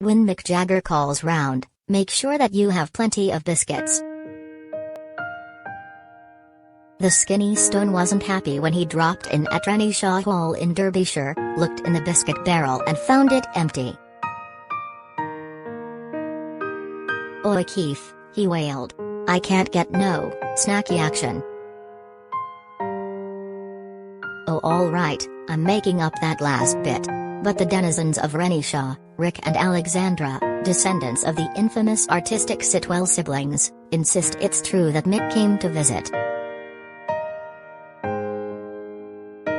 When Mick Jagger calls round, make sure that you have plenty of biscuits. The skinny stone wasn't happy when he dropped in at Renishaw Hall in Derbyshire, looked in the biscuit barrel and found it empty. "Oh, Keef," he wailed. "I can't get no snacky action." "Oh, all right, I'm making up that last bit. But the denizens of Renishaw, Rick and Alexandra, descendants of the infamous artistic Sitwell siblings, insist it's true that Mick came to visit."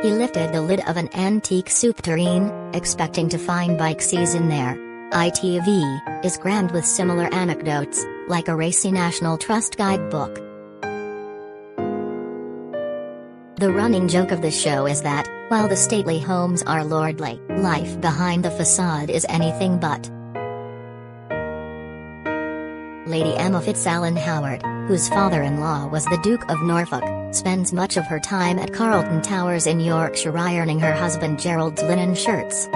He lifted the lid of an antique soup tureen, expecting to find biscuits in there. ITV is crammed with similar anecdotes, like a racy National Trust guidebook. The running joke of the show is that, while the stately homes are lordly, life behind the facade is anything but. Lady Emma Fitzallen Howard, whose father-in-law was the Duke of Norfolk, spends much of her time at Carlton Towers in Yorkshire ironing her husband Gerald's linen shirts.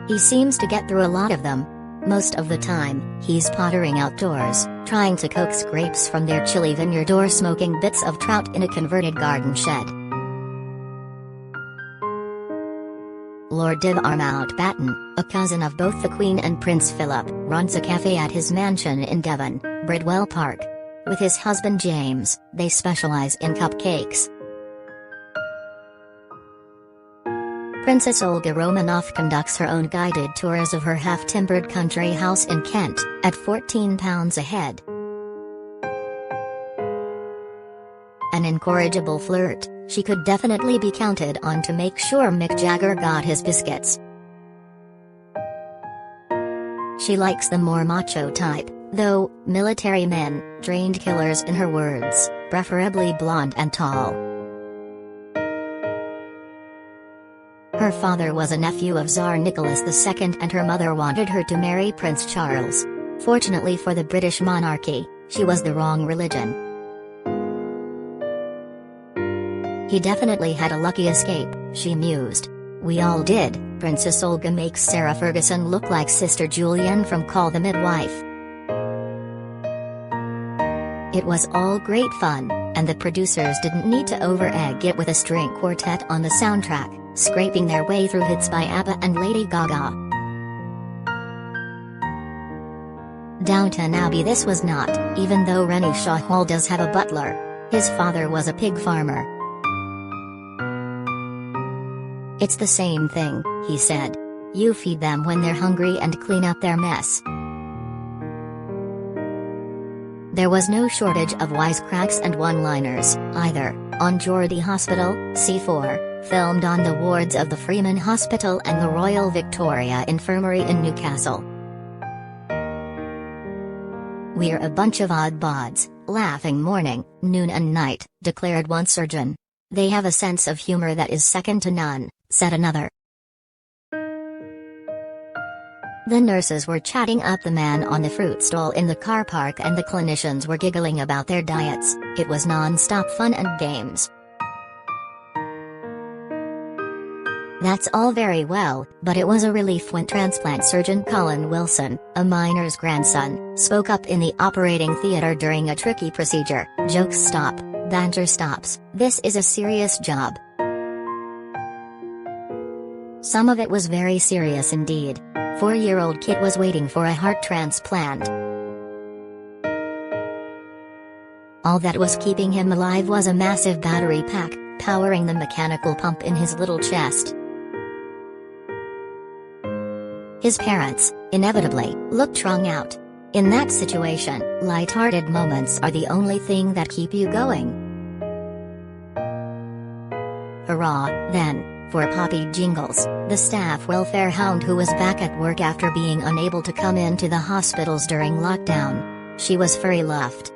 He seems to get through a lot of them. Most of the time, he's pottering outdoors, trying to coax grapes from their chilly vineyard or smoking bits of trout in a converted garden shed. Lord Divar Mountbatten, a cousin of both the Queen and Prince Philip, runs a cafe at his mansion in Devon, Bridwell Park. With his husband James, they specialize in cupcakes. Princess Olga Romanoff conducts her own guided tours of her half-timbered country house in Kent, at £14 a head. An incorrigible flirt, she could definitely be counted on to make sure Mick Jagger got his biscuits. She likes the more macho type, though, military men, trained killers in her words, preferably blonde and tall. Her father was a nephew of Tsar Nicholas II and her mother wanted her to marry Prince Charles. Fortunately for the British monarchy, she was the wrong religion. "He definitely had a lucky escape," she mused. "We all did." Princess Olga makes Sarah Ferguson look like Sister Julian from Call the Midwife. It was all great fun, and the producers didn't need to over-egg it with a string quartet on the soundtrack, scraping their way through hits by ABBA and Lady Gaga. Downton Abbey this was not, even though Renishaw Hall does have a butler. His father was a pig farmer. "It's the same thing," he said. "You feed them when they're hungry and clean up their mess." There was no shortage of wisecracks and one-liners, either, on Geordie Hospital, C4, filmed on the wards of the Freeman Hospital and the Royal Victoria Infirmary in Newcastle. "We're a bunch of odd bods, laughing morning, noon and night," declared one surgeon. "They have a sense of humor that is second to none," said another. The nurses were chatting up the man on the fruit stall in the car park and the clinicians were giggling about their diets. It was non-stop fun and games. That's all very well, but it was a relief when transplant surgeon Colin Wilson, a miner's grandson, spoke up in the operating theater during a tricky procedure. "Jokes stop, banter stops, this is a serious job." Some of it was very serious indeed. 4-year-old Kit was waiting for a heart transplant. All that was keeping him alive was a massive battery pack, powering the mechanical pump in his little chest. His parents, inevitably, looked strung out. In that situation, light-hearted moments are the only thing that keep you going. Hurrah, then, for Poppy Jingles, the staff welfare hound who was back at work after being unable to come into the hospitals during lockdown. She was furry-luffed,